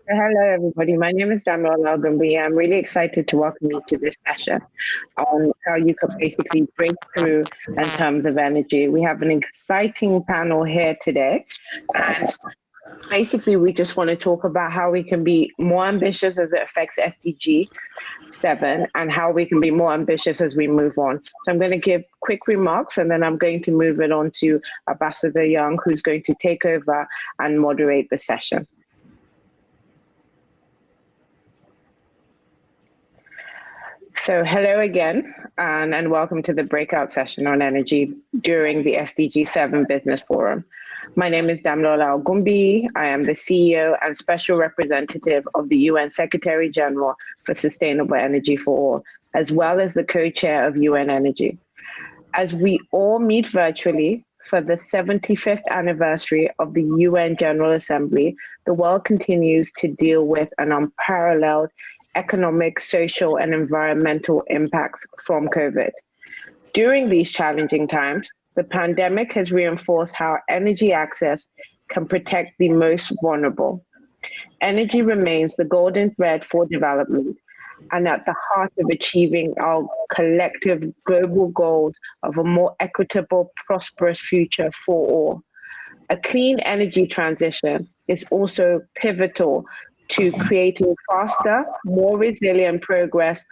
Hello, everybody. My name is Daniel Gumbi. I'm really excited to welcome you to this session on how you could basically break through in terms of energy. We have an exciting panel here today, and basically, we just want to talk about how we can be more ambitious as it affects SDG 7 and how we can be more ambitious as we move on. So I'm going to give quick remarks and then I'm going to move it on to Ambassador Young, who's going to take over and moderate the session. So hello again, and welcome to the breakout session on energy during the SDG 7 Business Forum. My name is Damlola Ogumbi. I am the CEO and Special Representative of the UN Secretary General for Sustainable Energy for All, as well as the co-chair of UN Energy. As we all meet virtually for the 75th anniversary of the UN General Assembly, the world continues to deal with an unparalleled economic, social, and environmental impacts from COVID. During these challenging times, the pandemic has reinforced how energy access can protect the most vulnerable. Energy remains the golden thread for development and at the heart of achieving our collective global goals of a more equitable, prosperous future for all. A clean energy transition is also pivotal to creating faster, more resilient progress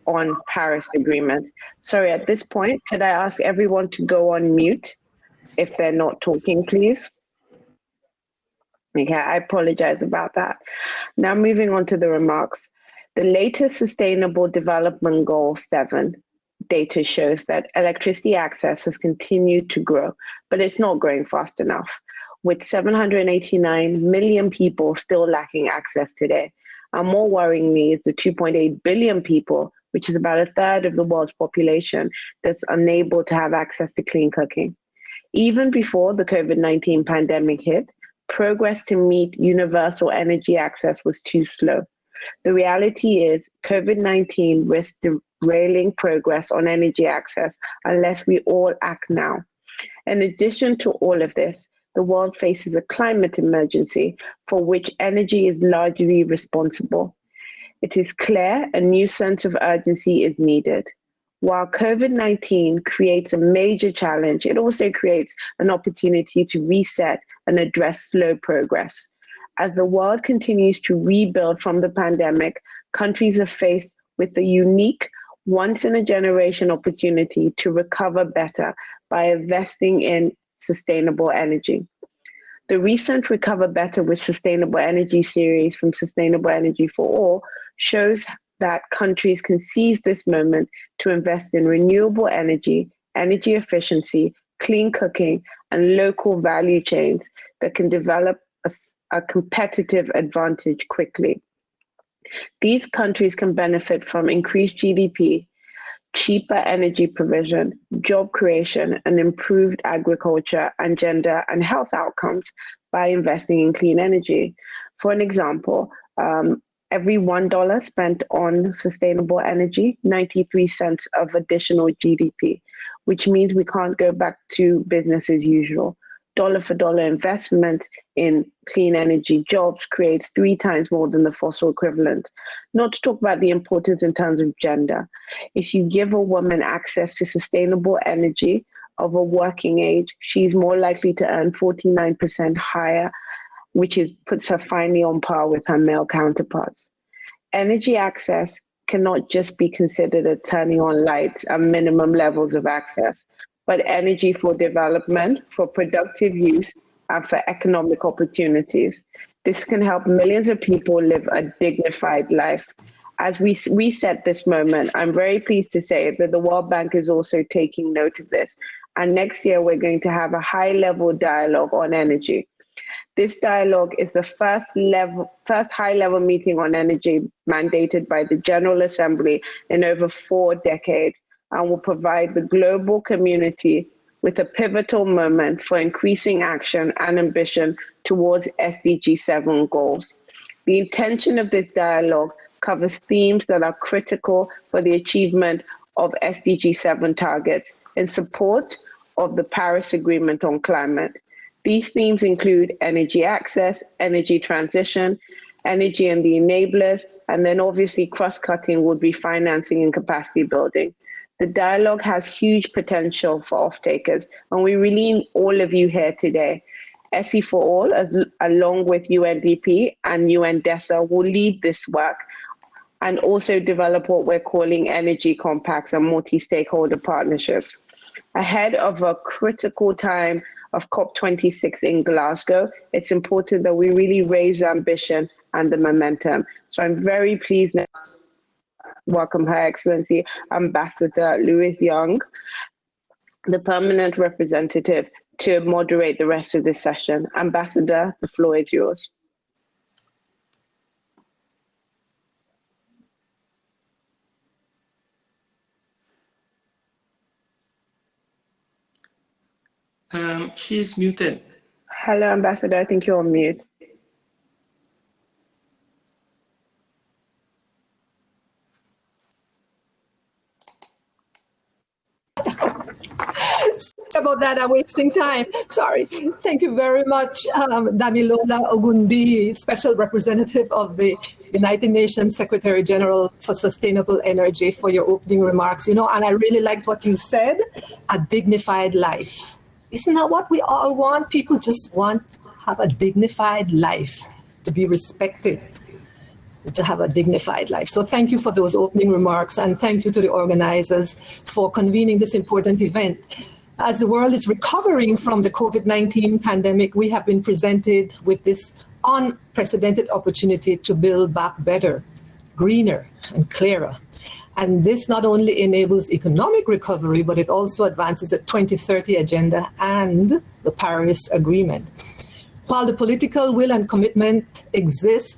on Paris Agreement. Sorry, at this point, could I ask everyone to go on mute if they're not talking, please? Okay, I apologize about that. Now moving on to the remarks. The latest Sustainable Development Goal 7 data shows that electricity access has continued to grow, but it's not growing fast enough, with 789 million people still lacking access today. And more worryingly is the 2.8 billion people, which is about a third of the world's population, that's unable to have access to clean cooking. Even before the COVID-19 pandemic hit, progress to meet universal energy access was too slow. The reality is COVID-19 risks derailing progress on energy access unless we all act now. In addition to all of this, the world faces a climate emergency for which energy is largely responsible. It is clear a new sense of urgency is needed. While COVID-19 creates a major challenge, it also creates an opportunity to reset and address slow progress. As the world continues to rebuild from the pandemic, countries are faced with a unique, once-in-a-generation opportunity to recover better by investing in sustainable energy. The recent Recover Better with Sustainable Energy series from Sustainable Energy for All shows that countries can seize this moment to invest in renewable energy, energy efficiency, clean cooking, and local value chains that can develop a competitive advantage quickly. These countries can benefit from increased GDP, cheaper energy provision, job creation, and improved agriculture and gender and health outcomes by investing in clean energy. For an example, every $1 spent on sustainable energy, 93 cents of additional GDP, which means we can't go back to business as usual. Dollar for dollar investment in clean energy jobs creates 3 times more than the fossil equivalent. Not to talk about the importance in terms of gender. If you give a woman access to sustainable energy of a working age, she's more likely to earn 49% higher, which puts her finally on par with her male counterparts. Energy access cannot just be considered as turning on lights and minimum levels of access, but energy for development, for productive use, and for economic opportunities. This can help millions of people live a dignified life. As we reset this moment, I'm very pleased to say that the World Bank is also taking note of this. And next year, we're going to have a high-level dialogue on energy. This dialogue is the first high-level meeting on energy mandated by the General Assembly in over 4 decades, and will provide the global community with a pivotal moment for increasing action and ambition towards SDG 7 goals. The intention of this dialogue covers themes that are critical for the achievement of SDG 7 targets in support of the Paris Agreement on climate. These themes include energy access, energy transition, energy and the enablers, and then obviously cross-cutting would be financing and capacity building. The dialogue has huge potential for off-takers, and we really need all of you here today. SE for All, along with UNDP and UNDESA, will lead this work and also develop what we're calling energy compacts and multi-stakeholder partnerships. Ahead of a critical time of COP26 in Glasgow, it's important that we really raise the ambition and the momentum. So I'm very pleased now to welcome Her Excellency Ambassador Louis Young, the permanent representative, to moderate the rest of this session. Ambassador, the floor is yours. She's muted. Hello, Ambassador. I think you're on mute. About that, I'm wasting time. Sorry. Thank you very much, Damilola Ogunbi, Special Representative of the United Nations Secretary General for Sustainable Energy, for your opening remarks. And I really liked what you said, a dignified life. Isn't that what we all want? People just want to have a dignified life, to be respected, to have a dignified life. So thank you for those opening remarks, and thank you to the organizers for convening this important event. As the world is recovering from the COVID-19 pandemic, we have been presented with this unprecedented opportunity to build back better, greener, and clearer. And this not only enables economic recovery, but it also advances the 2030 agenda and the Paris Agreement. While the political will and commitment exist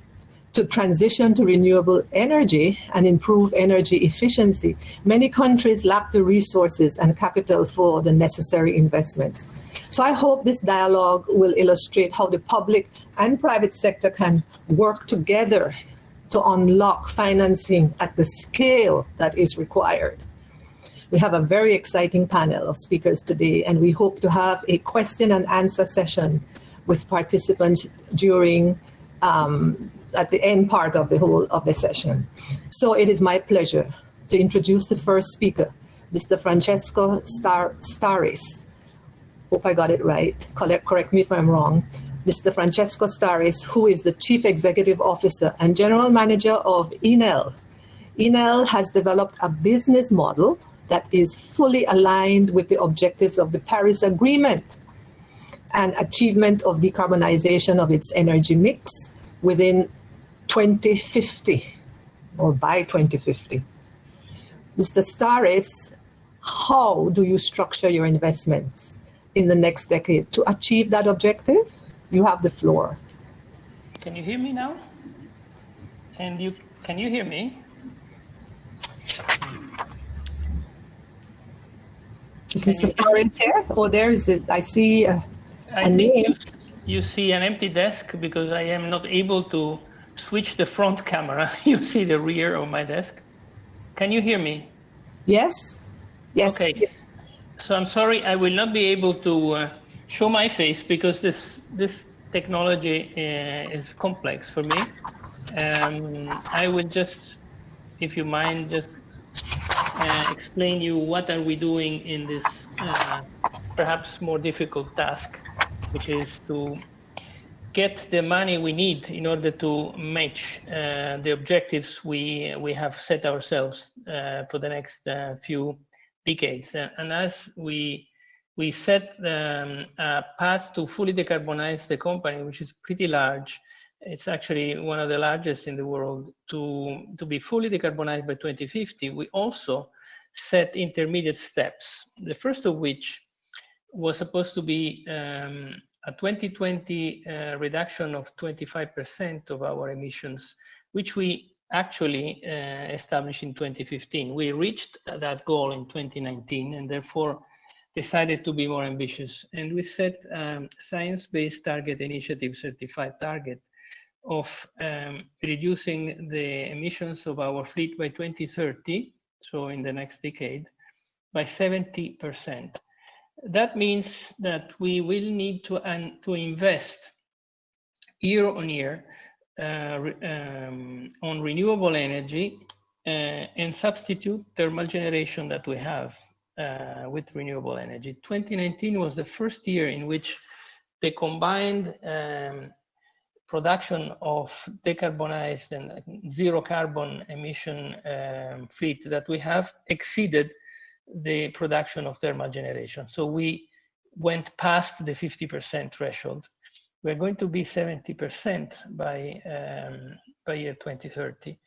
to transition to renewable energy and improve energy efficiency, many countries lack the resources and capital for the necessary investments. So I hope this dialogue will illustrate how the public and private sector can work together to unlock financing at the scale that is required. We have a very exciting panel of speakers today, and we hope to have a question and answer session with participants during at the end part of the whole of the session. So it is my pleasure to introduce the first speaker, Mr. Francesco Staris. Hope I got it right. Correct me if I'm wrong. Mr. Francesco Staris, who is the Chief Executive Officer and General Manager of Enel. Enel has developed a business model that is fully aligned with the objectives of the Paris Agreement and achievement of decarbonization of its energy mix within 2050 or by 2050. Mr. Staris, how do you structure your investments in the next decade to achieve that objective? You have the floor. Can you hear me now? And can you hear me? Is Mr. Staris here? Oh, there is it. I see a name. You see an empty desk because I am not able to switch the front camera. You see the rear of my desk. Can you hear me? Yes. Yes. Okay. So I'm sorry, I will not be able to show my face because this technology is complex for me. I will just, if you mind, just explain you what are we doing in this perhaps more difficult task, which is to get the money we need in order to match the objectives we have set ourselves for the next few decades. And as we set a path to fully decarbonize the company, which is pretty large. It's actually one of the largest in the world. To be fully decarbonized by 2050, we also set intermediate steps. The first of which was supposed to be a 2020 reduction of 25% of our emissions, which we actually established in 2015. We reached that goal in 2019 and therefore decided to be more ambitious. And we set science-based target initiative certified target of reducing the emissions of our fleet by 2030, so in the next decade, by 70%. That means that we will need to invest year on year on renewable energy and substitute thermal generation that we have with renewable energy. 2019 was the first year in which the combined production of decarbonized and zero carbon emission fleet that we have exceeded the production of thermal generation. So we went past the 50% threshold. We're going to be 70% by year 2030.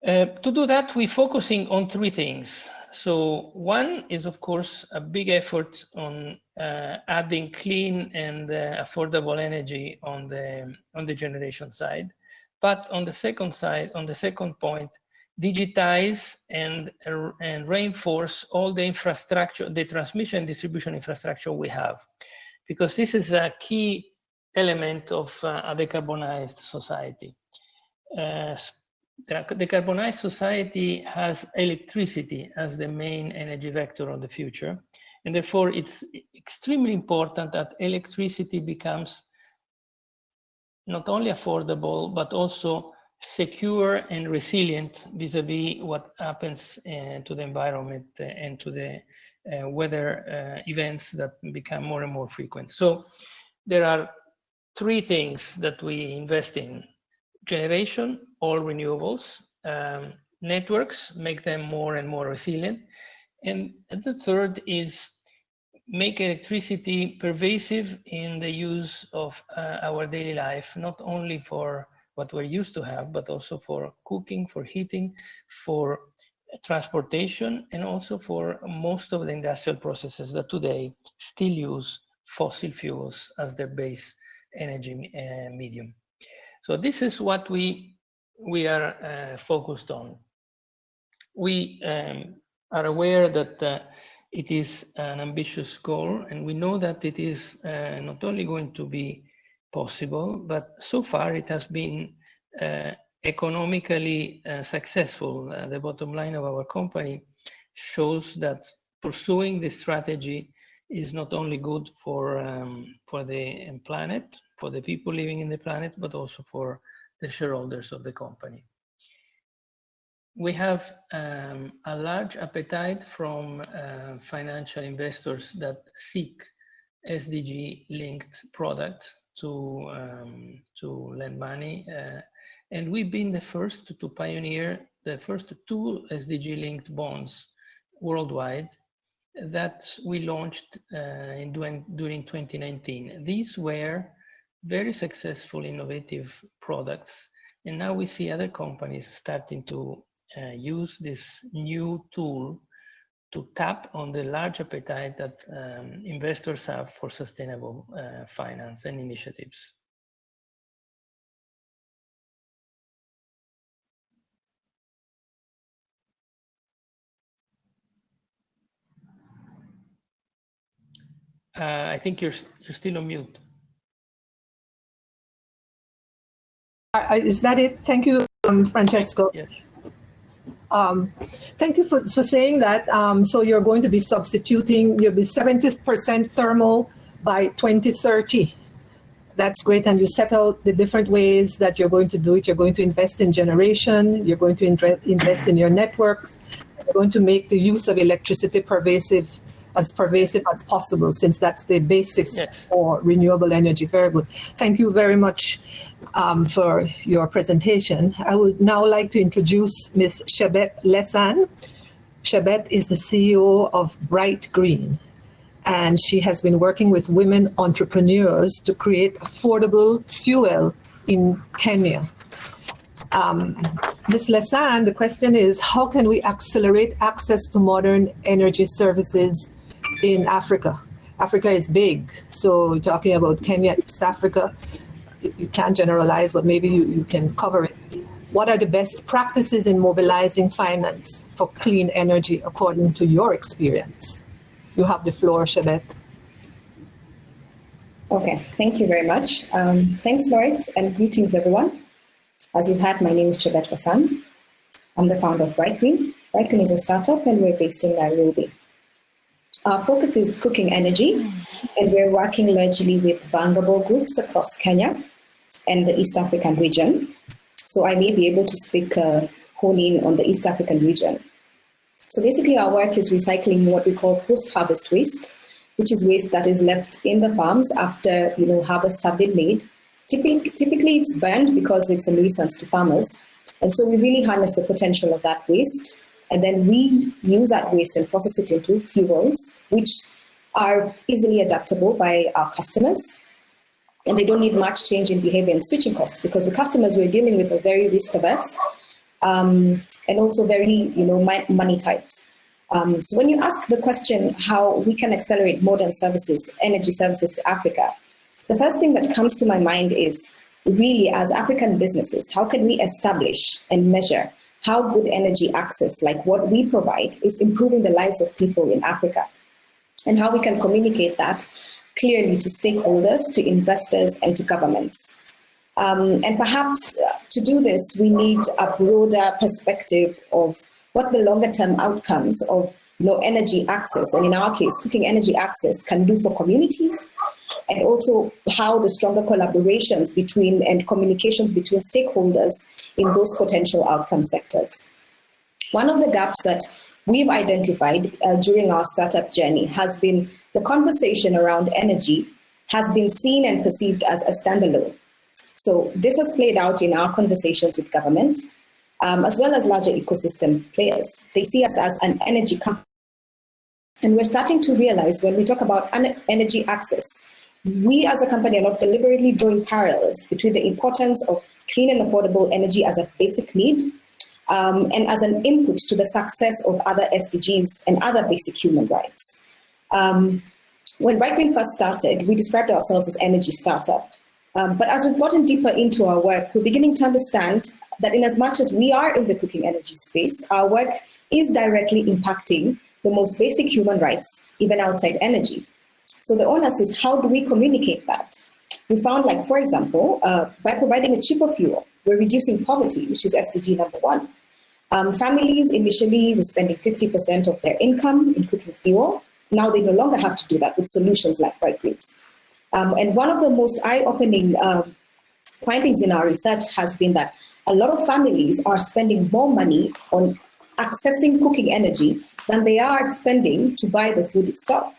To do that, we're focusing on three things. So one is, of course, a big effort on adding clean and affordable energy on the generation side. But on the second side, on the second point, digitize and reinforce all the infrastructure, the transmission and distribution infrastructure we have, because this is a key element of a decarbonized society. The decarbonized society has electricity as the main energy vector of the future, and therefore it's extremely important that electricity becomes not only affordable but also secure and resilient vis-a-vis what happens to the environment and to the weather events that become more and more frequent. So there are three things that we invest in: generation, all renewables, networks, make them more and more resilient. And the third is make electricity pervasive in the use of our daily life, not only for what we're used to have, but also for cooking, for heating, for transportation, and also for most of the industrial processes that today still use fossil fuels as their base energy medium. So this is what we are focused on. We are aware that it is an ambitious goal, and we know that it is not only going to be possible, but so far it has been economically successful. The bottom line of our company shows that pursuing this strategy is not only good for the planet, for the people living in the planet, but also for the shareholders of the company. We have a large appetite from financial investors that seek SDG-linked products to lend money. And we've been the first to pioneer the first two SDG-linked bonds worldwide that we launched during 2019. These were very successful, innovative products. And now we see other companies starting to use this new tool to tap on the large appetite that investors have for sustainable finance and initiatives. I think you're still on mute. Is that it? Thank you, Francesco. Yes. Thank you for saying that. So you're going to be substituting, you'll be 70% thermal by 2030. That's great. And you settle the different ways that you're going to do it. You're going to invest in generation. You're going to invest in your networks. You're going to make the use of electricity pervasive as possible, since that's the basis for renewable energy. Very good. Thank you very much for your presentation. I would now like to introduce Ms. Chebet Lessan. Chebet is the CEO of Bright Green, and she has been working with women entrepreneurs to create affordable fuel in Kenya. Ms. Lessan, the question is, how can we accelerate access to modern energy services in Africa? Africa is big, so talking about Kenya, East Africa, you can't generalize, but maybe you can cover it. What are the best practices in mobilizing finance for clean energy according to your experience? You have the floor, Chebet. Okay, thank you very much. Thanks, Lois, and greetings, everyone. As you heard, my name is Chebet Lessan. I'm the founder of Bright Green. Bright Green is a startup, and we're based in Nairobi. Our focus is cooking energy, and we're working largely with vulnerable groups across Kenya. and the East African region. So I may be able to speak hone in on the East African region. So basically our work is recycling what we call post-harvest waste, which is waste that is left in the farms after harvests have been made. Typically it's burned because it's a nuisance to farmers. And so we really harness the potential of that waste. And then we use that waste and process it into fuels, which are easily adaptable by our customers. And they don't need much change in behavior and switching costs because the customers we're dealing with are very risk averse and also very, money tight. So when you ask the question how we can accelerate modern services, energy services to Africa, the first thing that comes to my mind is really as African businesses, how can we establish and measure how good energy access, like what we provide, is improving the lives of people in Africa, and how we can communicate that clearly to stakeholders, to investors, and to governments. And perhaps to do this, we need a broader perspective of what the longer term outcomes of energy access, and in our case, cooking energy access, can do for communities, and also how the stronger collaborations between and communications between stakeholders in those potential outcome sectors. One of the gaps that we've identified during our startup journey has been the conversation around energy has been seen and perceived as a standalone. So this has played out in our conversations with government, as well as larger ecosystem players. They see us as an energy company. And we're starting to realize when we talk about energy access, we as a company are not deliberately drawing parallels between the importance of clean and affordable energy as a basic need and as an input to the success of other SDGs and other basic human rights. When Bright Green first started, we described ourselves as energy startup. But as we've gotten deeper into our work, we're beginning to understand that in as much as we are in the cooking energy space, our work is directly impacting the most basic human rights, even outside energy. So the onus is, how do we communicate that? We found, like, for example, by providing a cheaper fuel, we're reducing poverty, which is SDG number 1. Families initially were spending 50% of their income in cooking fuel. Now they no longer have to do that with solutions like Bright Greens. And one of the most eye-opening findings in our research has been that a lot of families are spending more money on accessing cooking energy than they are spending to buy the food itself.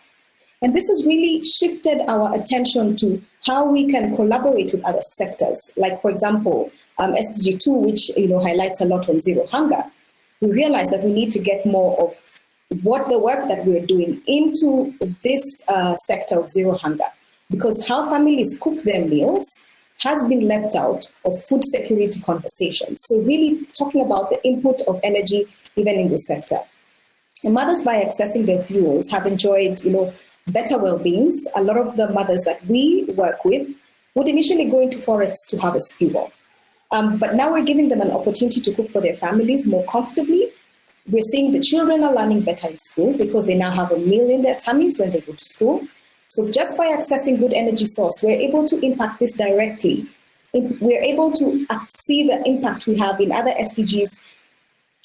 And this has really shifted our attention to how we can collaborate with other sectors. Like, for example, SDG 2, which highlights a lot on zero hunger. We realize that we need to get more of what the work that we're doing into this sector of zero hunger, because how families cook their meals has been left out of food security conversations. So really talking about the input of energy even in this sector. And mothers, by accessing their fuels, have enjoyed better well-beings. A lot of the mothers that we work with would initially go into forests to harvest fuel. But now we're giving them an opportunity to cook for their families more comfortably. We're seeing the children are learning better in school because they now have a meal in their tummies when they go to school. So just by accessing good energy source, we're able to impact this directly. We're able to see the impact we have in other SDGs,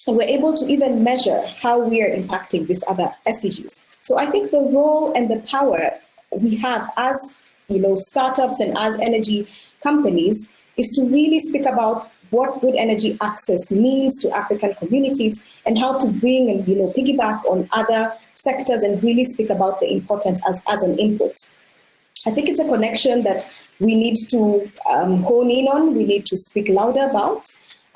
and we're able to even measure how we are impacting these other SDGs. So I think the role and the power we have as startups and as energy companies is to really speak about what good energy access means to African communities and how to bring and piggyback on other sectors and really speak about the importance as an input. I think it's a connection that we need to hone in on, we need to speak louder about,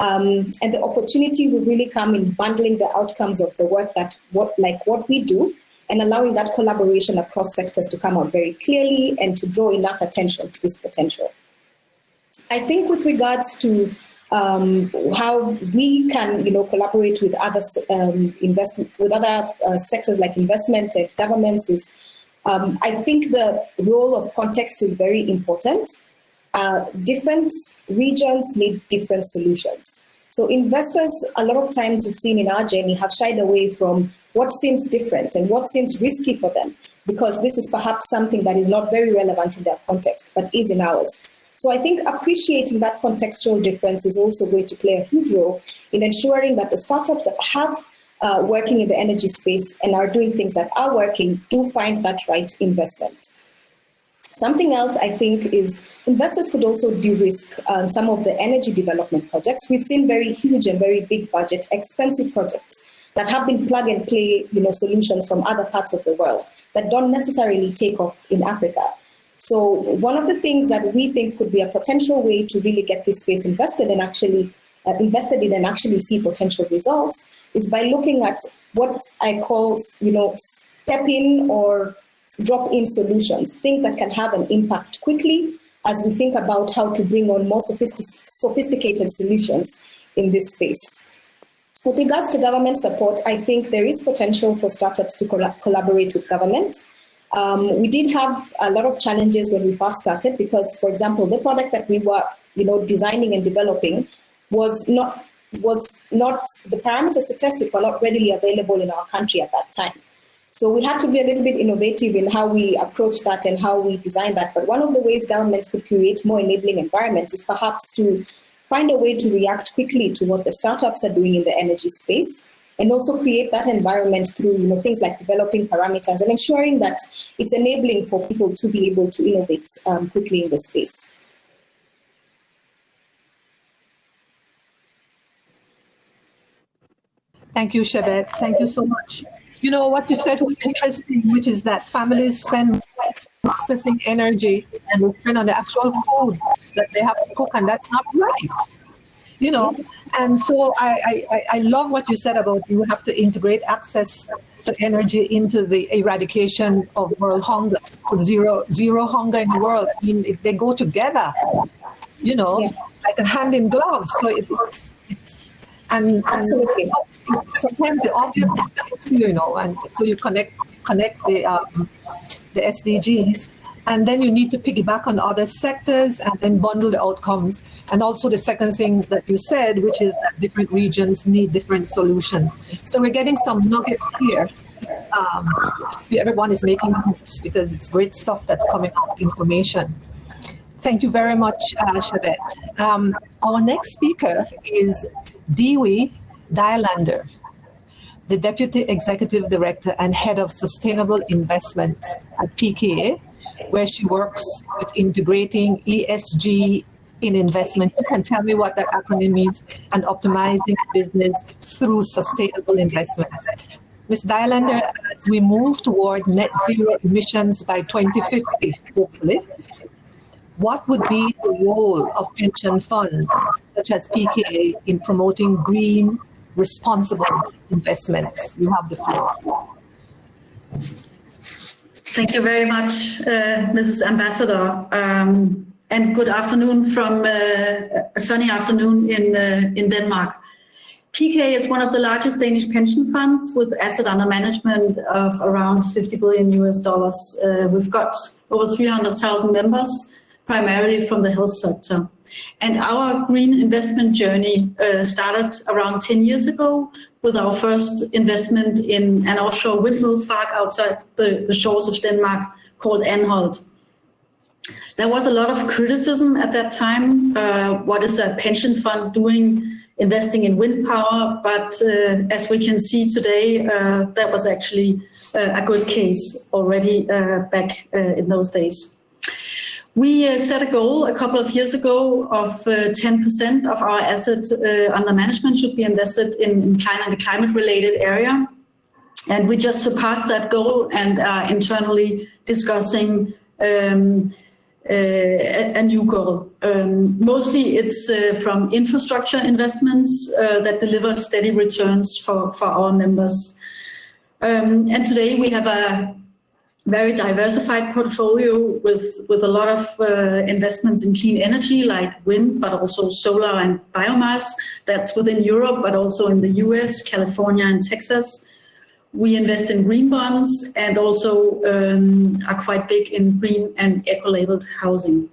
and the opportunity will really come in bundling the outcomes of the work what we do, and allowing that collaboration across sectors to come out very clearly and to draw enough attention to this potential. I think with regards to how we can, collaborate with other sectors like investment and governments is, I think the role of context is very important. Different regions need different solutions. So investors, a lot of times we've seen in our journey, have shied away from what seems different and what seems risky for them, because this is perhaps something that is not very relevant in their context, but is in ours. So I think appreciating that contextual difference is also going to play a huge role in ensuring that the startups that have working in the energy space and are doing things that are working do find that right investment. Something else I think is investors could also de-risk some of the energy development projects. We've seen very huge and very big budget, expensive projects that have been plug and play, solutions from other parts of the world that don't necessarily take off in Africa. So one of the things that we think could be a potential way to really get this space invested in and actually see potential results is by looking at what I call, step-in or drop-in solutions, things that can have an impact quickly as we think about how to bring on more sophisticated solutions in this space. With regards to government support, I think there is potential for startups to collaborate with government. We did have a lot of challenges when we first started because, for example, the product that we were, designing and developing was not the parameters to test it were not readily available in our country at that time. So we had to be a little bit innovative in how we approach that and how we design that. But one of the ways governments could create more enabling environments is perhaps to find a way to react quickly to what the startups are doing in the energy space, and also create that environment through things like developing parameters and ensuring that it's enabling for people to be able to innovate quickly in the space. Thank you, Chebet. Thank you so much. What you said was interesting, which is that families spend accessing energy and they spend on the actual food that they have to cook, and that's not right. And so I love what you said about you have to integrate access to energy into the eradication of world hunger, zero hunger in the world. I mean, if they go together, like a hand in glove. So it works. Absolutely. Sometimes the obvious is and so you connect the SDGs, and then you need to piggyback on other sectors and then bundle the outcomes. And also the second thing that you said, which is that different regions need different solutions. So we're getting some nuggets here. Everyone is making notes because it's great stuff that's coming out, information. Thank you very much, Chebet. Our next speaker is Dewey Dialander, the Deputy Executive Director and Head of Sustainable Investments at PKA, where she works with integrating ESG in investments. You can tell me what that acronym means, and optimizing business through sustainable investments. Ms. Dialander, as we move toward net zero emissions by 2050, hopefully, what would be the role of pension funds, such as PKA, in promoting green, responsible investments? You have the floor. Thank you very much, Mrs. Ambassador, and good afternoon from a sunny afternoon in Denmark. PKA is one of the largest Danish pension funds with asset under management of around $50 billion. We've got over 300,000 members, primarily from the health sector. And our green investment journey started around 10 years ago with our first investment in an offshore windmill park outside the shores of Denmark called Anholt. There was a lot of criticism at that time. What is a pension fund doing investing in wind power? But as we can see today, that was actually a good case already back in those days. We set a goal a couple of years ago of 10% of our assets under management should be invested in the climate-related area. And we just surpassed that goal and are internally discussing a new goal. Mostly it's from infrastructure investments that deliver steady returns for our members. And today we have a very diversified portfolio with a lot of investments in clean energy like wind, but also solar and biomass. That's within Europe, but also in the US, California and Texas. We invest in green bonds and also are quite big in green and eco-labeled housing.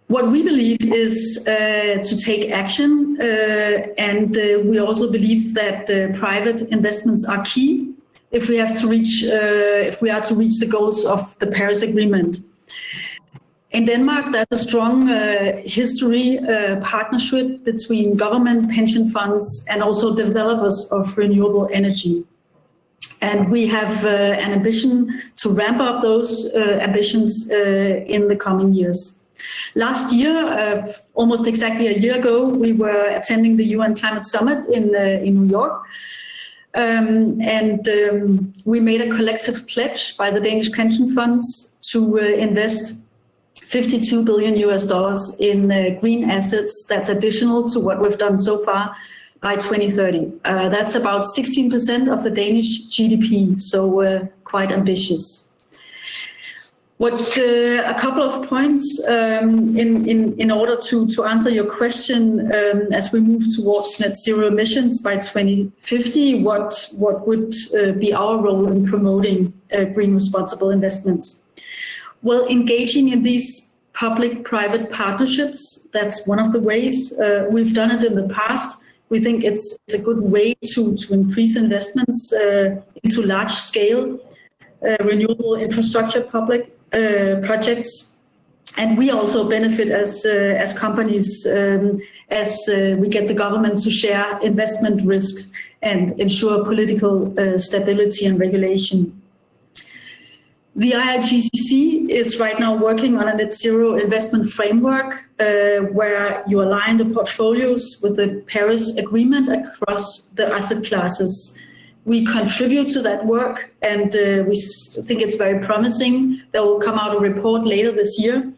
What we believe is to take action, and we also believe that private investments are key if we have to reach, if we are to reach the goals of the Paris Agreement. In Denmark, there's a strong history partnership between government pension funds and also developers of renewable energy. And we have an ambition to ramp up those ambitions in the coming years. Last year, almost exactly a year ago, we were attending the UN Climate Summit in New York. We made a collective pledge by the Danish pension funds to invest $52 billion in green assets. That's additional to what we've done so far by 2030. That's about 16% of the Danish GDP, so quite ambitious. A couple of points in order to answer your question as we move towards net zero emissions by 2050, what would be our role in promoting green responsible investments? Well, engaging in these public-private partnerships, that's one of the ways. We've done it in the past. We think it's a good way to increase investments into large-scale renewable infrastructure public projects, and we also benefit as companies as we get the government to share investment risks and ensure political stability and regulation. The IIGCC is right now working on a net zero investment framework where you align the portfolios with the Paris Agreement across the asset classes. We contribute to that work, and we think it's very promising. There will come out a report later this year,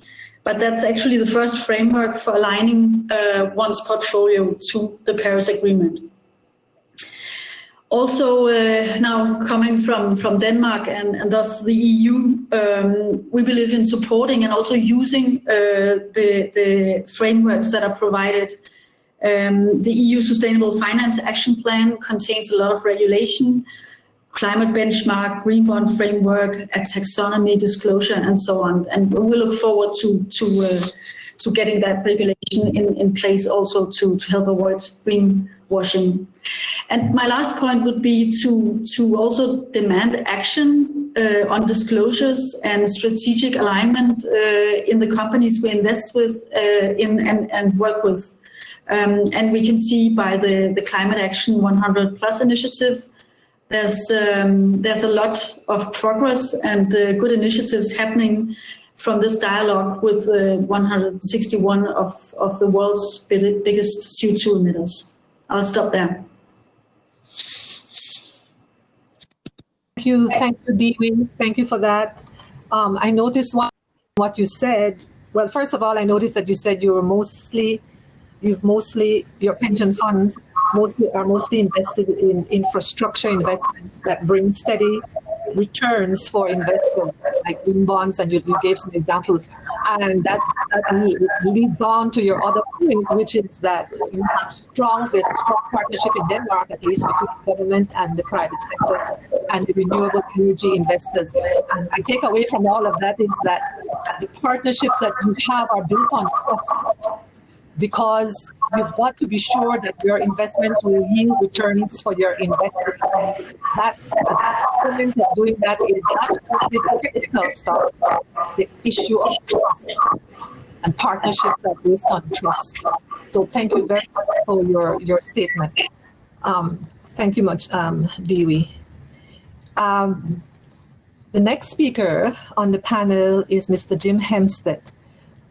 but that's actually the first framework for aligning one's portfolio to the Paris Agreement. Also, now coming from Denmark and thus the EU, we believe in supporting and also using the frameworks that are provided. The EU Sustainable Finance Action Plan contains a lot of regulation, climate benchmark, green bond framework, a taxonomy disclosure, and so on. And we look forward to getting that regulation in place also to help avoid greenwashing. And my last point would be to also demand action on disclosures and strategic alignment in the companies we invest with and work with. And we can see by the Climate Action 100+ initiative, there's a lot of progress and good initiatives happening from this dialogue with 161 of the world's biggest CO2 emitters. I'll stop there. Thank you, Dee. Thank you for that. I noticed what you said. Well, first of all, I noticed that you said your pension funds are mostly invested in infrastructure investments that bring steady returns for investors, like green bonds, and you gave some examples. And that leads on to your other point, which is that you have there's a strong partnership in Denmark, at least between the government and the private sector and the renewable energy investors. And I take away from all of that is that the partnerships that you have are built on trust, because you've got to be sure that your investments will yield returns for your investors. That element of doing that is not only the technical stuff, the issue of trust. And partnerships are based on trust. So thank you very much for your statement. Thank you much, Dewey. The next speaker on the panel is Mr. Jim Hempstead.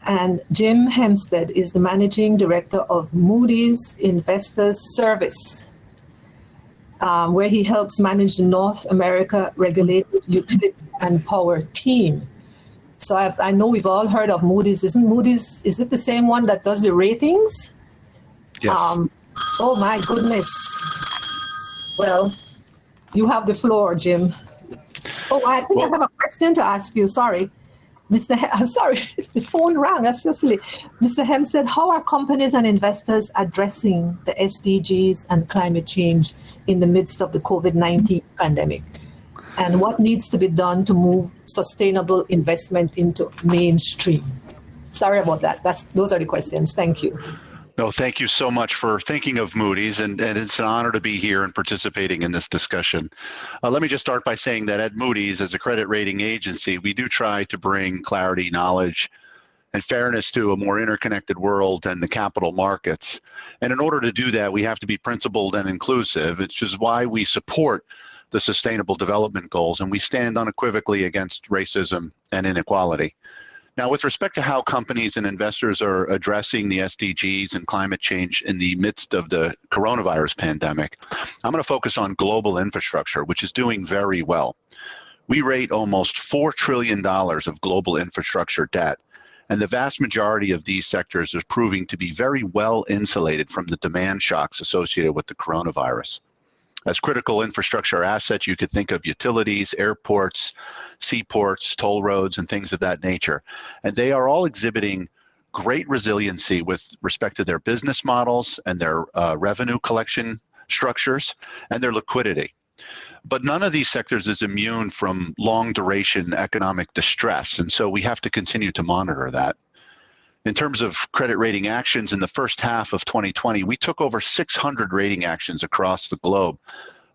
And Jim Hempstead is the Managing Director of Moody's Investors Service, where he helps manage the North America Regulated Utility and Power team. So I know we've all heard of Moody's. Isn't Moody's, is it the same one that does the ratings? Yes. Oh my goodness. Well, you have the floor, Jim. Oh, I think I have a question to ask you, sorry. I'm sorry, the phone rang, that's so silly. Mr. Hempstead, how are companies and investors addressing the SDGs and climate change in the midst of the COVID-19 pandemic? And what needs to be done to move sustainable investment into mainstream? Sorry about that. Those are the questions. Thank you. No, thank you so much for thinking of Moody's, and it's an honor to be here and participating in this discussion. Let me just start by saying that at Moody's, as a credit rating agency, we do try to bring clarity, knowledge, and fairness to a more interconnected world and the capital markets. And in order to do that, we have to be principled and inclusive, which is why we support the Sustainable Development Goals, and we stand unequivocally against racism and inequality. Now, with respect to how companies and investors are addressing the SDGs and climate change in the midst of the coronavirus pandemic, I'm going to focus on global infrastructure, which is doing very well. We rate almost $4 trillion of global infrastructure debt, and the vast majority of these sectors is proving to be very well insulated from the demand shocks associated with the coronavirus. As critical infrastructure assets, you could think of utilities, airports, seaports, toll roads, and things of that nature. And they are all exhibiting great resiliency with respect to their business models and their revenue collection structures and their liquidity. But none of these sectors is immune from long duration economic distress, and so we have to continue to monitor that. In terms of credit rating actions in the first half of 2020, we took over 600 rating actions across the globe,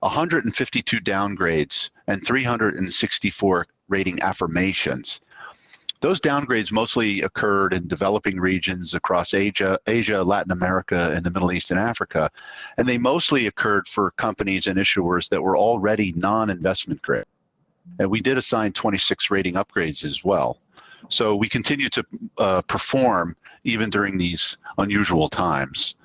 152 downgrades, and 364 rating affirmations. Those downgrades mostly occurred in developing regions across Asia, Latin America, and the Middle East and Africa, and they mostly occurred for companies and issuers that were already non-investment grade. And we did assign 26 rating upgrades as well. So we continue to perform even during these unusual times.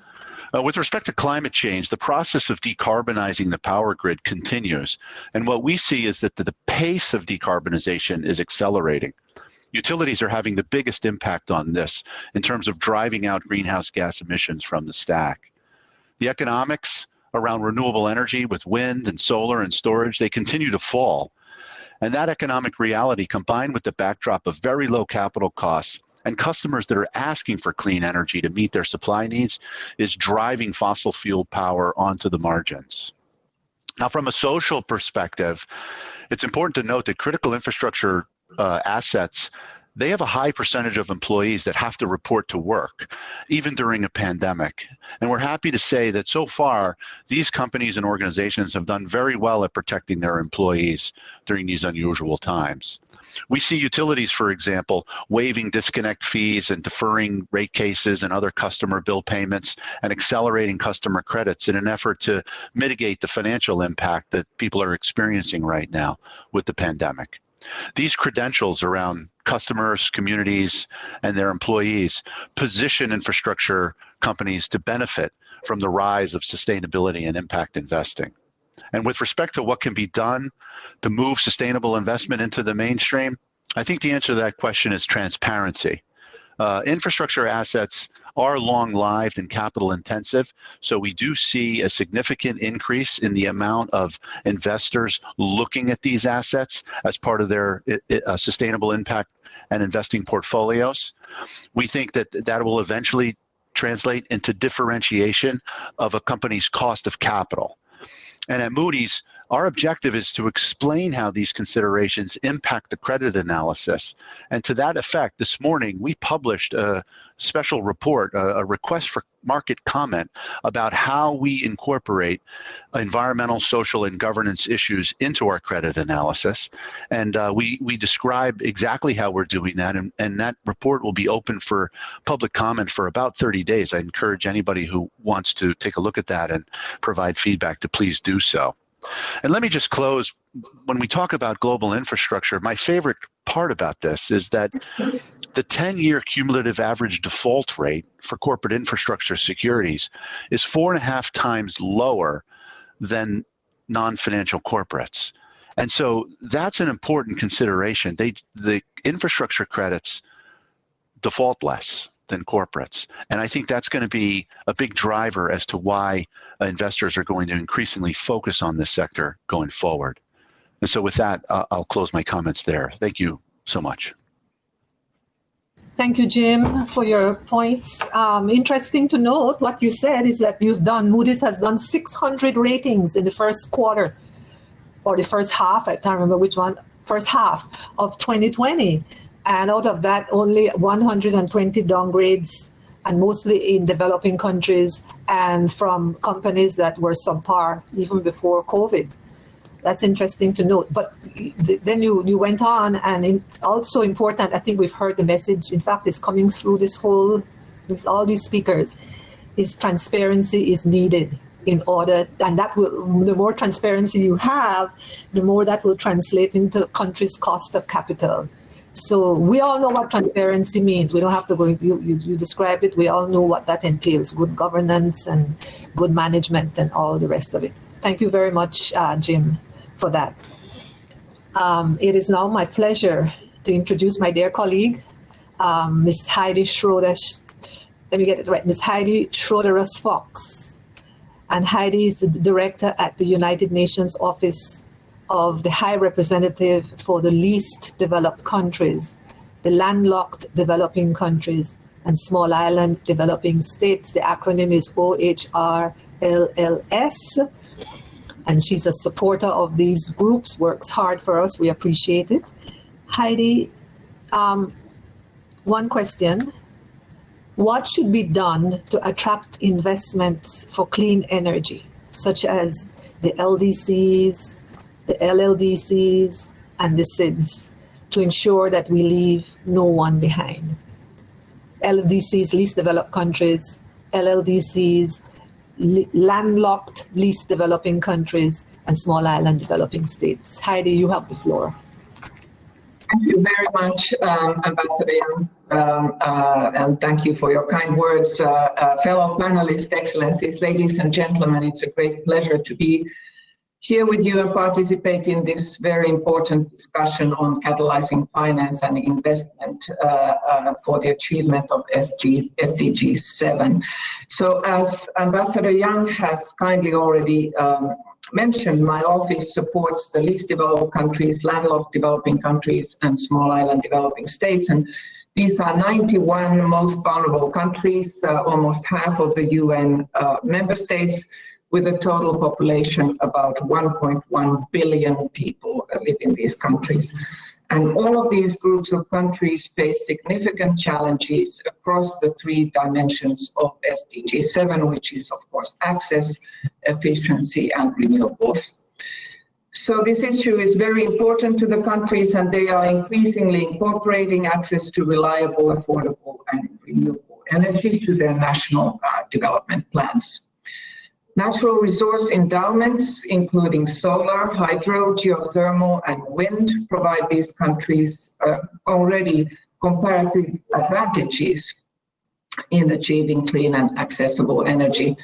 With respect to climate change, the process of decarbonizing the power grid continues. And what we see is that the pace of decarbonization is accelerating. Utilities are having the biggest impact on this in terms of driving out greenhouse gas emissions from the stack. The economics around renewable energy with wind and solar and storage, they continue to fall. And that economic reality, combined with the backdrop of very low capital costs and customers that are asking for clean energy to meet their supply needs, is driving fossil fuel power onto the margins. Now, from a social perspective, it's important to note that critical infrastructure assets, they have a high percentage of employees that have to report to work, even during a pandemic. And we're happy to say that so far, these companies and organizations have done very well at protecting their employees during these unusual times. We see utilities, for example, waiving disconnect fees and deferring rate cases and other customer bill payments and accelerating customer credits in an effort to mitigate the financial impact that people are experiencing right now with the pandemic. These credentials around customers, communities, and their employees position infrastructure companies to benefit from the rise of sustainability and impact investing. And with respect to what can be done to move sustainable investment into the mainstream, I think the answer to that question is transparency. Infrastructure assets are long-lived and capital-intensive, so we do see a significant increase in the amount of investors looking at these assets as part of their sustainable impact and investing portfolios. We think that that will eventually translate into differentiation of a company's cost of capital. And at Moody's, our objective is to explain how these considerations impact the credit analysis. And to that effect, this morning, we published a special report, a request for market comment about how we incorporate environmental, social, and governance issues into our credit analysis. And we describe exactly how we're doing that. And that report will be open for public comment for about 30 days. I encourage anybody who wants to take a look at that and provide feedback to please do so. And let me just close. When we talk about global infrastructure, my favorite part about this is that the 10-year cumulative average default rate for corporate infrastructure securities is 4.5 times lower than non-financial corporates. And so that's an important consideration. The infrastructure credits default less than corporates. And I think that's going to be a big driver as to why investors are going to increasingly focus on this sector going forward. And so with that, I'll close my comments there. Thank you so much. Thank you, Jim, for your points. Interesting to note, what you said is that Moody's has done 600 ratings in the first quarter, or the first half, I can't remember which one, first half of 2020. And out of that, only 120 downgrades, and mostly in developing countries and from companies that were subpar even before COVID. That's interesting to note. But then you went on, and also important, I think we've heard the message, in fact, it's coming through with all these speakers, is transparency is needed in order, and that will, the more transparency you have, the more that will translate into the country's cost of capital. So we all know what transparency means. We don't have to go, you described it, we all know what that entails, good governance and good management and all the rest of it. Thank you very much, Jim, for that. It is now my pleasure to introduce my dear colleague, Ms. Heidi Schroeder, let me get it right, Ms. Heidi Schroeder-Fox. And Heidi is the director at the United Nations Office of the High Representative for the Least Developed Countries, the Landlocked Developing Countries, and Small Island Developing States. The acronym is OHRLLS. And she's a supporter of these groups, works hard for us. We appreciate it. Heidi, one question. What should be done to attract investments for clean energy, such as the LDCs, the LLDCs, and the SIDS, to ensure that we leave no one behind? LDCs, least developed countries, LLDCs, landlocked, least developing countries, and small island developing states. Heidi, you have the floor. Thank you very much, Ambassador Young, and thank you for your kind words. Fellow panelists, excellencies, ladies and gentlemen, it's a great pleasure to be here with you and participate in this very important discussion on catalyzing finance and investment for the achievement of SDG 7. So as Ambassador Young has kindly already mentioned, my office supports the least developed countries, landlocked developing countries, and small island developing states. And these are 91 most vulnerable countries, almost half of the UN member states, with a total population about 1.1 billion people live in these countries. And all of these groups of countries face significant challenges across the three dimensions of SDG 7, which is, of course, access, efficiency, and renewables. So this issue is very important to the countries, and they are increasingly incorporating access to reliable, affordable, and renewable energy to their national development plans. Natural resource endowments, including solar, hydro, geothermal, and wind, provide these countries already comparative advantages in achieving clean and accessible energy.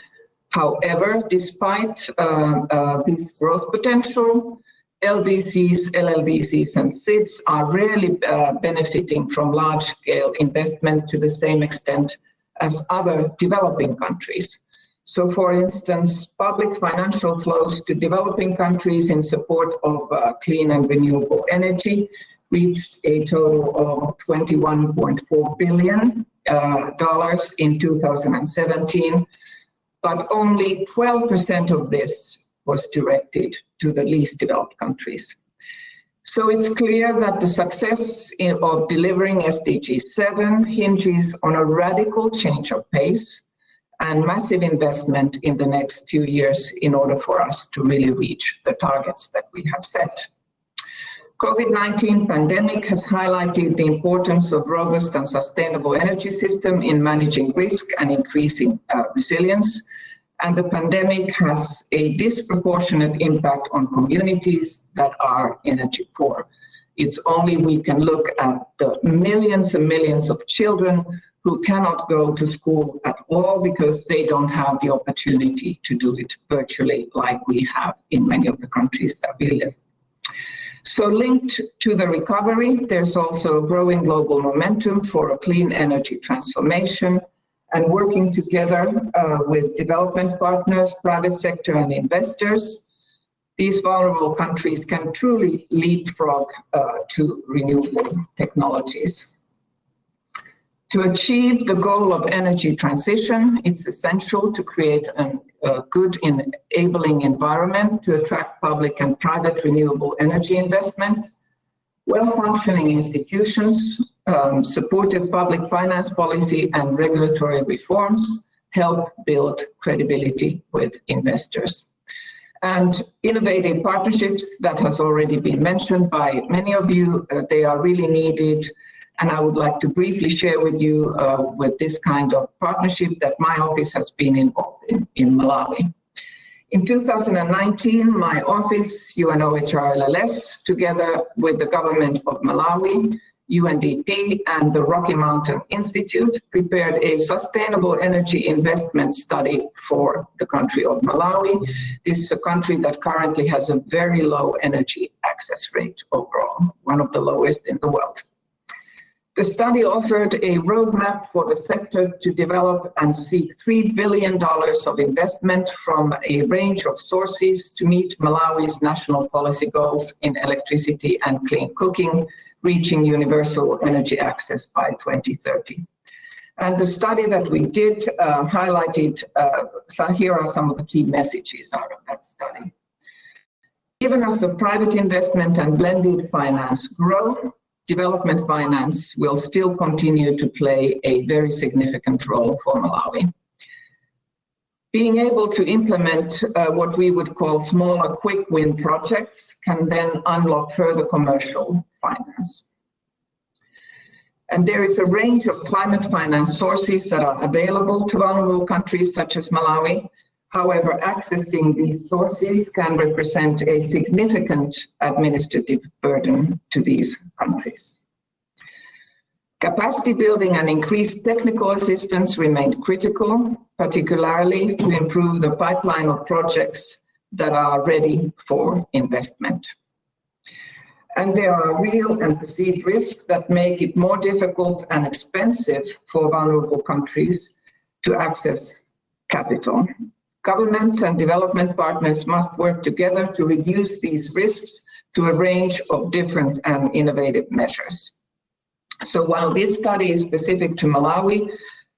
However, despite this growth potential, LDCs, LLDCs, and SIDS are rarely benefiting from large-scale investment to the same extent as other developing countries. So, for instance, public financial flows to developing countries in support of clean and renewable energy reached a total of $21.4 billion in 2017, but only 12% of this was directed to the least developed countries. So it's clear that the success of delivering SDG 7 hinges on a radical change of pace and massive investment in the next few years in order for us to really reach the targets that we have set. COVID-19 pandemic has highlighted the importance of robust and sustainable energy system in managing risk and increasing resilience. And the pandemic has a disproportionate impact on communities that are energy poor. It's only we can look at the millions and millions of children who cannot go to school at all because they don't have the opportunity to do it virtually like we have in many of the countries that we live. So linked to the recovery, there's also a growing global momentum for a clean energy transformation, and working together with development partners, private sector, and investors, these vulnerable countries can truly leapfrog to renewable technologies. To achieve the goal of energy transition, it's essential to create a good enabling environment to attract public and private renewable energy investment, well-functioning institutions, supportive public finance policy and regulatory reforms help build credibility with investors. And innovative partnerships that has already been mentioned by many of you, they are really needed. And I would like to briefly share with you with this kind of partnership that my office has been involved in Malawi. In 2019, my office, UNOHRLLS, together with the government of Malawi, UNDP, and the Rocky Mountain Institute, prepared a sustainable energy investment study for the country of Malawi. This is a country that currently has a very low energy access rate overall, one of the lowest in the world. The study offered a roadmap for the sector to develop and seek $3 billion of investment from a range of sources to meet Malawi's national policy goals in electricity and clean cooking, reaching universal energy access by 2030. And the study that we did highlighted, so here are some of the key messages out of that study. Even as the private investment and blended finance grow, development finance will still continue to play a very significant role for Malawi. Being able to implement what we would call smaller quick win projects can then unlock further commercial finance. And there is a range of climate finance sources that are available to vulnerable countries such as Malawi. However, accessing these sources can represent a significant administrative burden to these countries. Capacity building and increased technical assistance remain critical, particularly to improve the pipeline of projects that are ready for investment. And there are real and perceived risks that make it more difficult and expensive for vulnerable countries to access capital. Governments and development partners must work together to reduce these risks to a range of different and innovative measures. So while this study is specific to Malawi,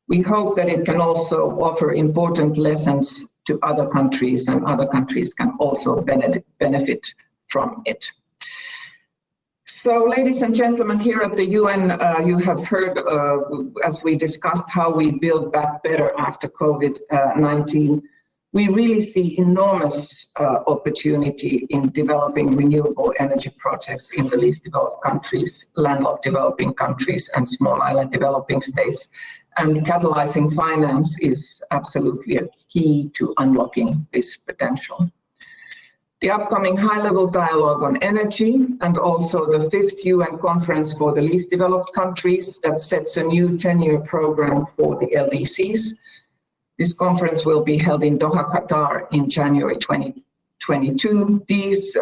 we hope that it can also offer important lessons to other countries, and other countries can also benefit from it. So, ladies and gentlemen, here at the UN, you have heard, as we discussed, how we build back better after COVID-19. We really see enormous opportunity in developing renewable energy projects in the least developed countries, landlocked developing countries, and small island developing states. And catalyzing finance is absolutely a key to unlocking this potential. The upcoming high-level dialogue on energy and also the 5th UN Conference for the Least Developed Countries that sets a new 10-year program for the LDCs. This conference will be held in Doha, Qatar in January 2022. These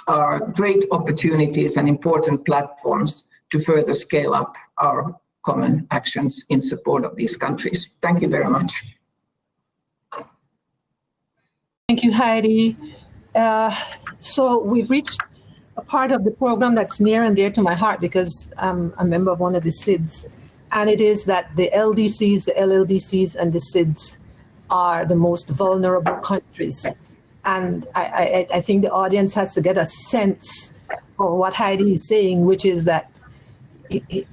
are great opportunities and important platforms to further scale up our common actions in support of these countries. Thank you very much. Thank you, Heidi. So we've reached a part of the program that's near and dear to my heart because I'm a member of one of the SIDS. And it is that the LDCs, the LLDCs, and the SIDS are the most vulnerable countries. And I think the audience has to get a sense of what Heidi is saying, which is that the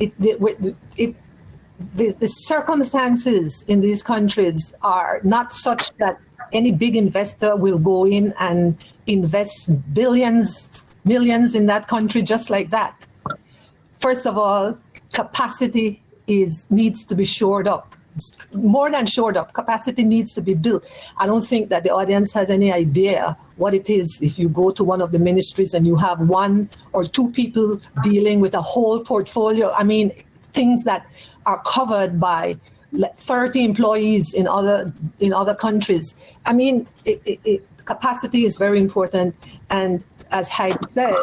circumstances in these countries are not such that any big investor will go in and invest billions, millions in that country just like that. First of all, capacity needs to be shored up. More than shored up, capacity needs to be built. I don't think that the audience has any idea what it is if you go to one of the ministries and you have 1 or 2 people dealing with a whole portfolio. I mean, things that are covered by 30 employees in other countries. I mean, capacity is very important. And as Heidi said,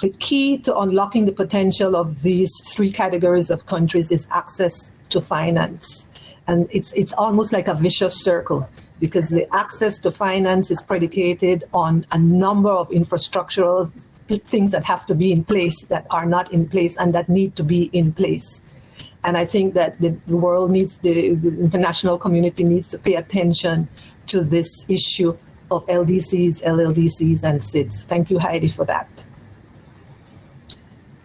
the key to unlocking the potential of these 3 categories of countries is access to finance. And it's almost like a vicious circle because the access to finance is predicated on a number of infrastructural things that have to be in place that are not in place and that need to be in place. And I think that the world needs, the international community needs to pay attention to this issue of LDCs, LLDCs, and SIDS. Thank you, Heidi, for that.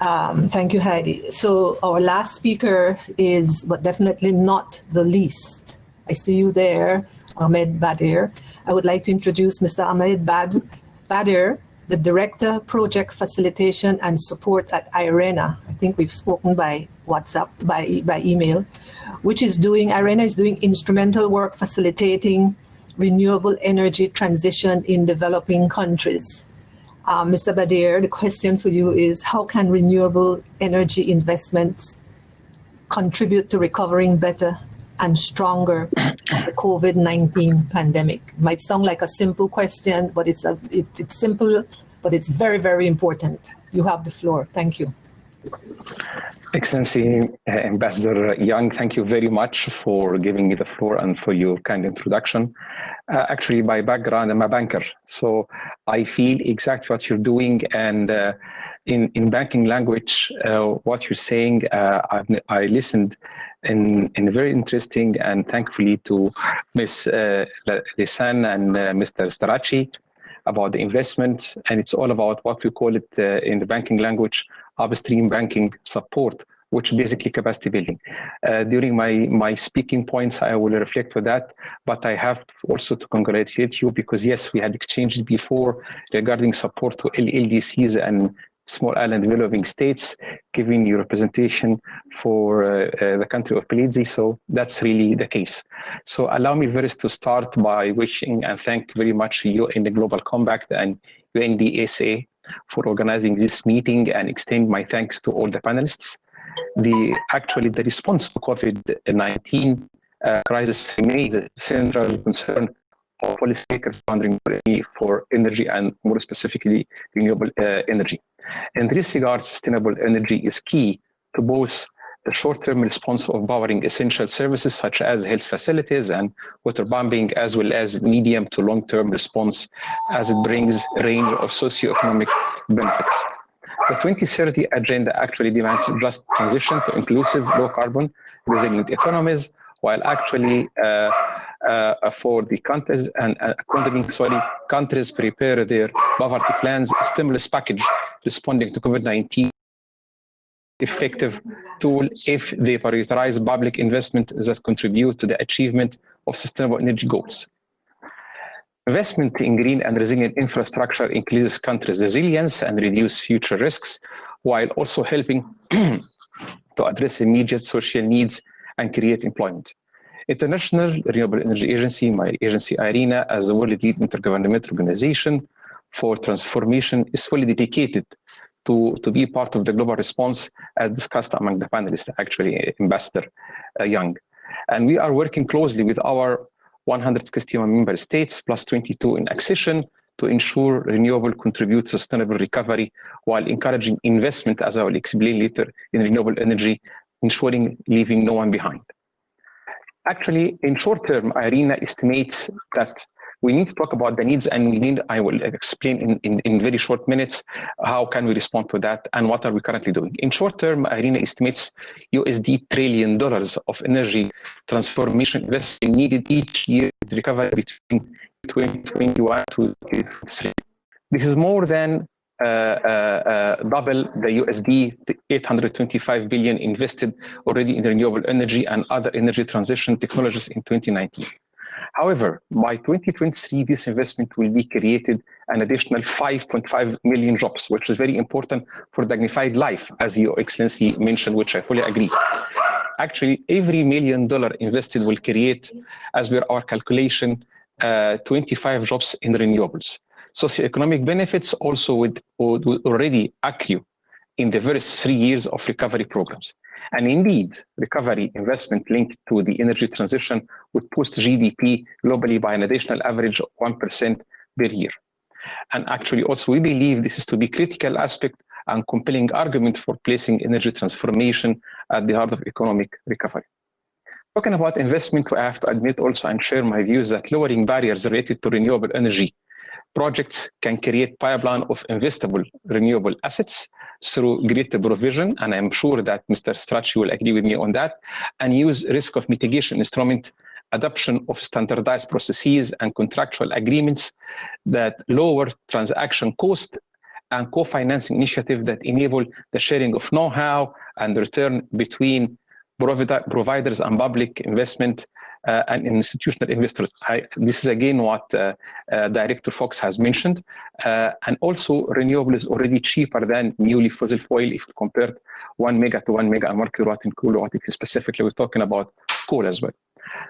Thank you, Heidi. So our last speaker is, but definitely not the least. I see you there, Ahmed Badir. I would like to introduce Mr. Ahmed Badir, the Director, Project Facilitation and Support at IRENA. I think we've spoken by WhatsApp, by email, IRENA is doing instrumental work facilitating renewable energy transition in developing countries. Mr. Badir, the question for you is, how can renewable energy investments contribute to recovering better and stronger from the COVID-19 pandemic? It might sound like a simple question, but it's simple, but it's very, very important. You have the floor. Thank you. Excellency, Ambassador Young, thank you very much for giving me the floor and for your kind introduction. Actually, by background, I'm a banker, so I feel exactly what you're doing. And in banking language, what you're saying, I listened in very interesting, and thankfully to Ms. Lisan and Mr. Starachi about the investment. And it's all about what we call it in the banking language, upstream banking support, which basically capacity building. During my speaking points, I will reflect on that, but I have also to congratulate you because yes, we had exchanged before regarding support to LDCs and small island developing states, giving you representation for the country of Belize. So that's really the case. So allow me first to start by wishing and thank very much you in the Global Compact and UNDSA for organizing this meeting, and extend my thanks to all the panelists. The response to COVID-19 crisis remains a central concern of policymakers wondering for energy and more specifically renewable energy. In this regard, sustainable energy is key to both the short-term response of powering essential services such as health facilities and water pumping, as well as medium to long-term response as it brings a range of socioeconomic benefits. The 2030 agenda actually demands just transition to inclusive, low-carbon, resilient economies, while actually for the countries and countries prepare their poverty plans, stimulus package responding to COVID-19 effective tool if they prioritize public investment that contribute to the achievement of sustainable energy goals. Investment in green and resilient infrastructure increases countries' resilience and reduce future risks, while also helping to address immediate social needs and create employment. International Renewable Energy Agency, my agency IRENA, as the world leading intergovernmental organization for transformation, is fully dedicated to be part of the global response as discussed among the panelists, actually, Ambassador Young. And we are working closely with our 161 member states plus 22 in accession to ensure renewable contribute to sustainable recovery while encouraging investment, as I will explain later, in renewable energy, ensuring leaving no one behind. Actually, in short term, IRENA estimates that we need to talk about the needs, and I will explain in very short minutes how can we respond to that and what are we currently doing. In short term, IRENA estimates $1 trillion of energy transformation investment needed each year to recover between 2021 to 2023. This is more than double the $825 billion invested already in renewable energy and other energy transition technologies in 2019. However, by 2023, this investment will be created an additional 5.5 million jobs, which is very important for dignified life, as Your Excellency mentioned, which I fully agree. Actually, every $1 million invested will create, as per our calculation, 25 jobs in renewables. Socioeconomic benefits also would already accrue in the first 3 years of recovery programs. And indeed, recovery investment linked to the energy transition would boost GDP globally by an additional average of 1% per year. And actually also we believe this is to be critical aspect and compelling argument for placing energy transformation at the heart of economic recovery. Talking about investment, I have to admit also and share my views that lowering barriers related to renewable energy projects can create pipeline of investable renewable assets through greater provision, and I'm sure that Mr. Strachey will agree with me on that, and use risk of mitigation instrument, adoption of standardized processes and contractual agreements that lower transaction cost, and co-financing initiatives that enable the sharing of know-how and the return between providers and public investment and institutional investors. This is again what Director Fox has mentioned. And also renewable is already cheaper than newly fossil fuel if compared 1 mega to 1 mega and 1 kilowatt in kilowatt. If specifically we're talking about coal as well.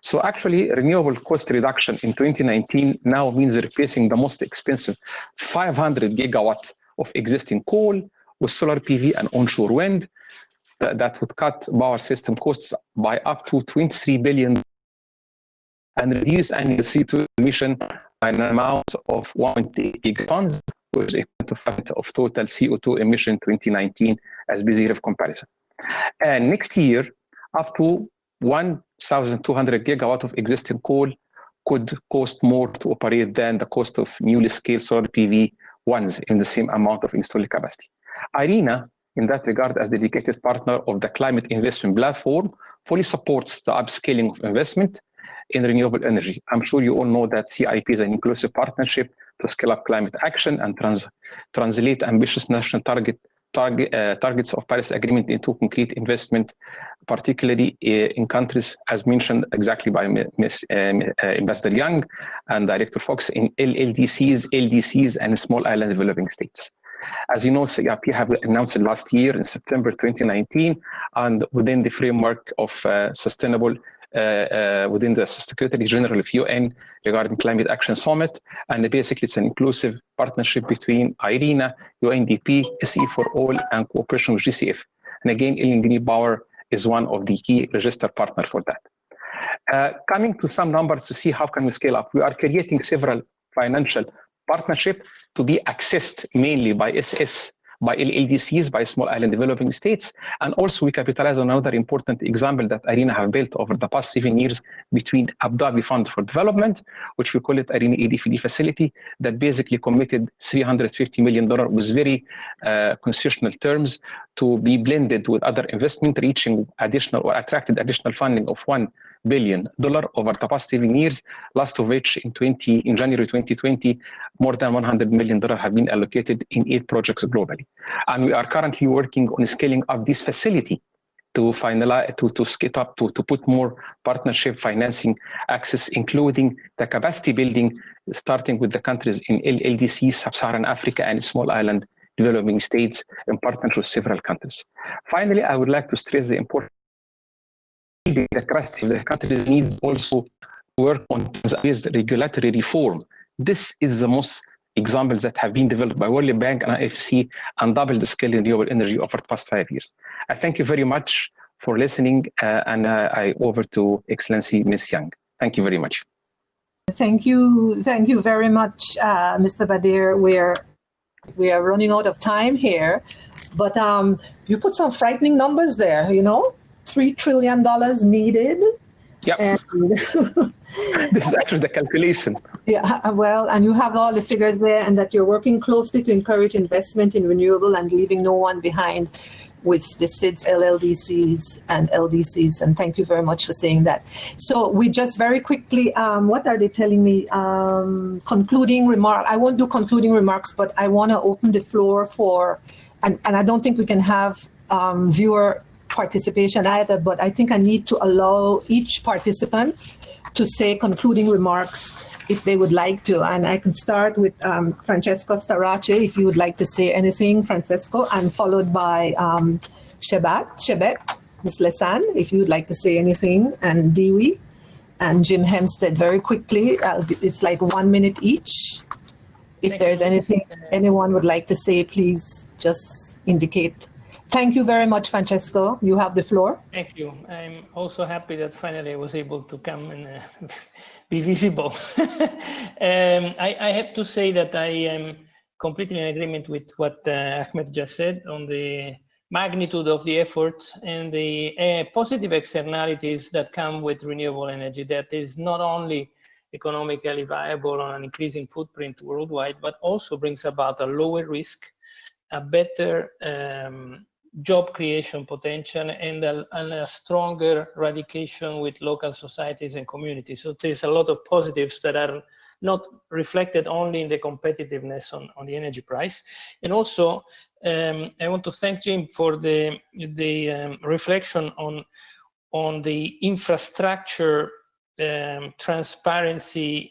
So actually, renewable cost reduction in 2019 now means replacing the most expensive 500 gigawatt of existing coal with solar PV and onshore wind. That would cut power system costs by up to 23 billion and reduce annual CO2 emission by an amount of 1.8 gigatons, which is equal to 5% of total CO2 emission 2019 as basis of comparison. And next year, up to 1,200 gigawatt of existing coal could cost more to operate than the cost of newly scaled solar PV ones in the same amount of installed capacity. IRENA, in that regard, as dedicated partner of the Climate Investment Platform, fully supports the upscaling of investment in renewable energy. I'm sure you all know that CIP is an inclusive partnership to scale up climate action and translate ambitious national targets of Paris Agreement into concrete investment, particularly in countries, as mentioned exactly by Ambassador Young and Director Fox, in LDCs, and small island developing states. As you know, CIP have announced it last year in September 2019, and within the framework of sustainable within the Secretary General of UN regarding Climate Action Summit. And basically, it's an inclusive partnership between IRENA, UNDP, SE for All, and cooperation with GCF. And again, Alien Green Power is one of the key registered partners for that. Coming to some numbers to see how can we scale up, we are creating several financial partnerships to be accessed mainly by SS, by LDCs, by small island developing states. And also we capitalize on another important example that IRENA have built over the past 7 years between Abu Dhabi Fund for Development, which we call it IRENA ADFD facility, that basically committed $350 million with very concessional terms to be blended with other investment, reaching additional or attracted additional funding of $1 billion over the past 7 years, last of which in January 2020, more than $100 million have been allocated in 8 projects globally. And we are currently working on scaling up this facility to finalize, to scale up, to put more partnership financing access, including the capacity building, starting with the countries in LDC, Sub-Saharan Africa, and small island developing states in partnership with several countries. Finally, I would like to stress the importance the countries need also to work on regulatory reform. This is the most examples that have been developed by World Bank and IFC and double the scale in renewable energy over the past 5 years. I thank you very much for listening, and I over to Excellency Ms. Young. Thank you very much. Thank you very much, Mr. Badir. We are running out of time here, but you put some frightening numbers there, you know? $3 trillion needed. Yep. This is actually the calculation. Yeah, well, and you have all the figures there, and that you're working closely to encourage investment in renewable and leaving no one behind with the SIDS, LLDCs, and LDCs. And thank you very much for saying that. So we just very quickly, what are they telling me? Concluding remark. I won't do concluding remarks, but I want to open the floor for, and I don't think we can have viewer participation either, but I think I need to allow each participant to say concluding remarks if they would like to. And I can start with Francesco Starace, if you would like to say anything, Francesco, and followed by Shebet, Ms. Lesan, if you would like to say anything, and Dewey, and Jim Hempstead very quickly. It's like 1 minute each. If there's anything anyone would like to say, please just indicate. Thank you very much, Francesco. You have the floor. Thank you. I'm also happy that finally I was able to come and be visible. I have to say that I am completely in agreement with what Ahmed just said on the magnitude of the effort and the positive externalities that come with renewable energy. That is not only economically viable on an increasing footprint worldwide, but also brings about a lower risk, a better job creation potential, and a stronger radication with local societies and communities. So there's a lot of positives that are not reflected only in the competitiveness on the energy price. And also, I want to thank Jim for the reflection on the infrastructure transparency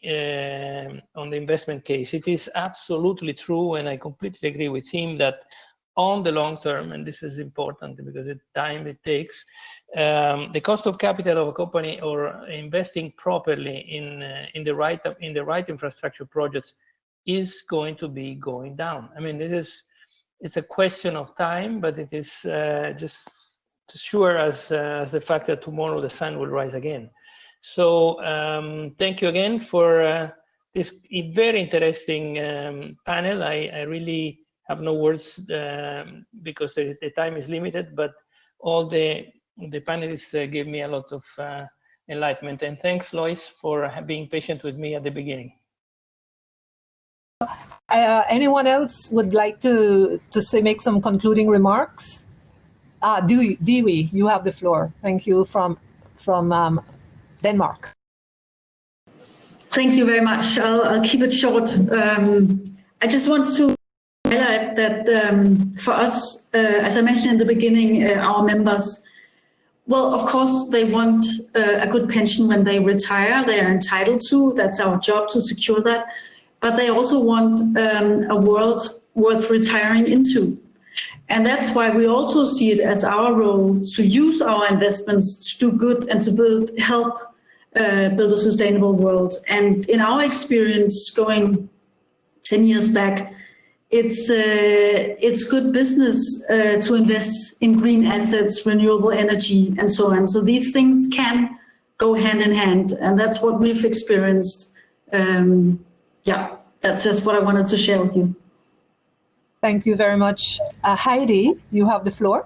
on the investment case. It is absolutely true, and I completely agree with him that on the long term, and this is important because the time it takes, the cost of capital of a company or investing properly in the right infrastructure projects is going to be going down. I mean, it's a question of time, but it is just as sure as the fact that tomorrow the sun will rise again. So thank you again for this very interesting panel. I really have no words because the time is limited, but all the panelists gave me a lot of enlightenment. And thanks, Lois, for being patient with me at the beginning. Anyone else would like to make some concluding remarks? Dewey, you have the floor. Thank you from Denmark. Thank you very much. I'll keep it short. I just want to highlight that for us, as I mentioned in the beginning, our members, well, of course, they want a good pension when they retire. They are entitled to. That's our job to secure that. But they also want a world worth retiring into. And that's why we also see it as our role to use our investments to do good and to help build a sustainable world. And in our experience going 10 years back, it's good business to invest in green assets, renewable energy, and so on. So these things can go hand in hand, and that's what we've experienced. Yeah, that's just what I wanted to share with you. Thank you very much. Heidi, you have the floor.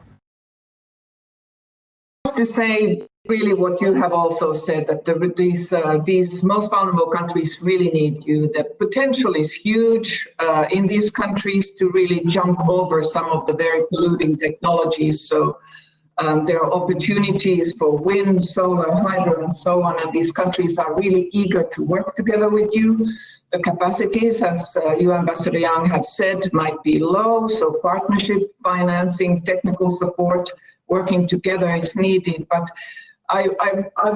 To say really what you have also said, that these most vulnerable countries really need you. The potential is huge in these countries to really jump over some of the very polluting technologies. So there are opportunities for wind, solar, hydro, and so on, and these countries are really eager to work together with you. The capacities, as you, Ambassador Young, have said, might be low, so partnership, financing, technical support, working together is needed. But I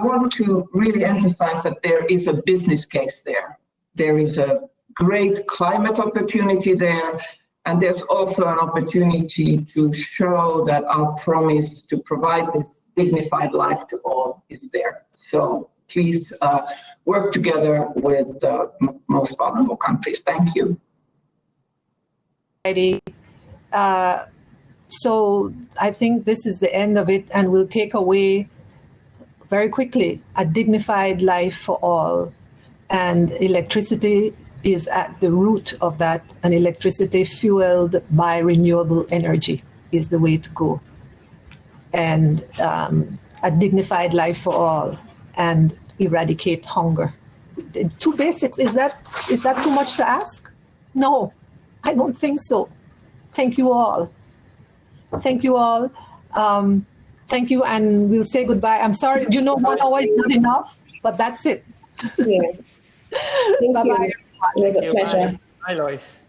want to really emphasize that there is a business case there. There is a great climate opportunity there, and there's also an opportunity to show that our promise to provide this dignified life to all is there. So please work together with the most vulnerable countries. Thank you. Heidi, so I think this is the end of it, and we'll take away very quickly a dignified life for all. And electricity is at the root of that, and electricity fueled by renewable energy is the way to go. And a dignified life for all, and eradicate hunger. Two basics, is that too much to ask? No, I don't think so. Thank you all. Thank you all. Thank you, and we'll say goodbye. I'm sorry, 1 hour is not enough, but that's it. Yeah. Thank Bye-bye. you. It was a pleasure. Bye, Lois.